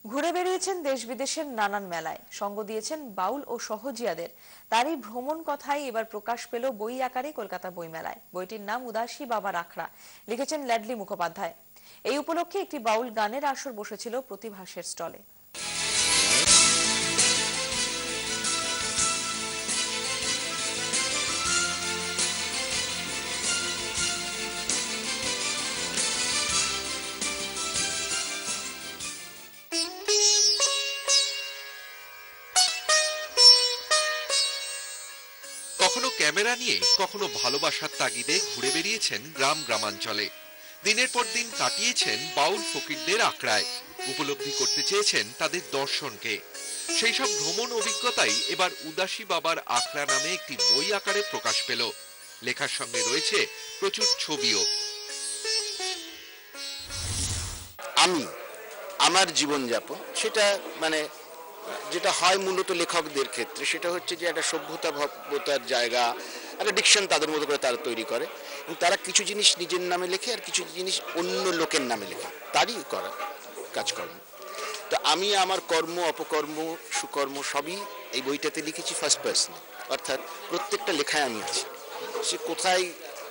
ঘুরে বেরিয়েছেন দেশ বিদেশের নানান মেলায়, সঙ্গ দিয়েছেন বাউল ও সহজিয়াদের। তারই ভ্রমণ কথাই এবার প্রকাশ পেল বই আকারে কলকাতা বইমেলায়। বইটির নাম উদাসী বাবার আখড়া, লিখেছেন ল্যাডলি মুখোপাধ্যায়। এই উপলক্ষে একটি বাউল গানের আসর বসেছিল প্রতিভাসের স্টলে। কখনো ক্যামেরা নিয়ে, কখনো ভালোবাসার তাগিদে ঘুরে বেরিয়েছেন গ্রাম গ্রামাঞ্চলে। দিনের পর দিন কাটিয়েছেন বাউল ফকিরদের আখড়ায়। উপলব্ধি করতে চেয়েছেন তাদের দর্শনকে। সেই সব ভ্রমণ অভিজ্ঞতাই এবার উদাসী বাবার আখড়া নামে একটি বই আকারে প্রকাশ পেল। লেখার সঙ্গে রয়েছে প্রচুর ছবিও। আমি আমার জীবনযাপন, সেটা যেটা হয় মূলত লেখকদের ক্ষেত্রে, সেটা হচ্ছে যে একটা সভ্যতা ভব্যতার জায়গা, একটা ডিকশন তাদের মতো করে তারা তৈরি করে, এবং তারা কিছু জিনিস নিজের নামে লেখে আর কিছু জিনিস অন্য লোকের নামে লেখে, তারই করা কাজকর্ম। তো আমি আমার কর্ম, অপকর্ম, সুকর্ম সবই এই বইটাতে লিখেছি ফার্স্ট পার্সনে, অর্থাৎ প্রত্যেকটা লেখায় আমি আছি। সে কোথায়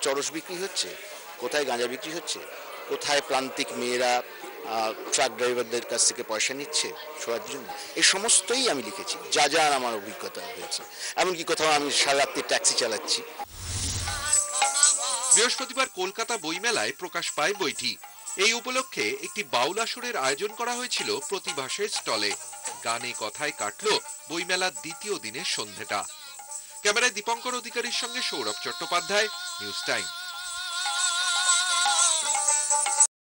চরস বিক্রি হচ্ছে, কোথায় গাঁজা বিক্রি হচ্ছে, কোথায় প্রান্তিক মেয়েরা ট্রাক ড্রাইভারদের কাছ থেকে পয়সা নিচ্ছে শোয়ার জন্য, এই সমস্তই আমি লিখেছি, যা যা আমার অভিজ্ঞতা হয়েছে। এমনকি কোথাও আমি সারা রাত্রি ট্যাক্সি চালাচ্ছি। বৃহস্পতিবার কলকাতা বইমেলায় প্রকাশ পায় বইটি। এই উপলক্ষে একটি বাউল আসরের আয়োজন করা হয়েছিল প্রতিভাসের স্টলে। গানে কথায় কাটল বইমেলার দ্বিতীয় দিনের সন্ধ্যেটা। ক্যামেরায় দীপঙ্কর অধিকারীর সঙ্গে সৌরভ চট্টোপাধ্যায়, নিউজ টাইম।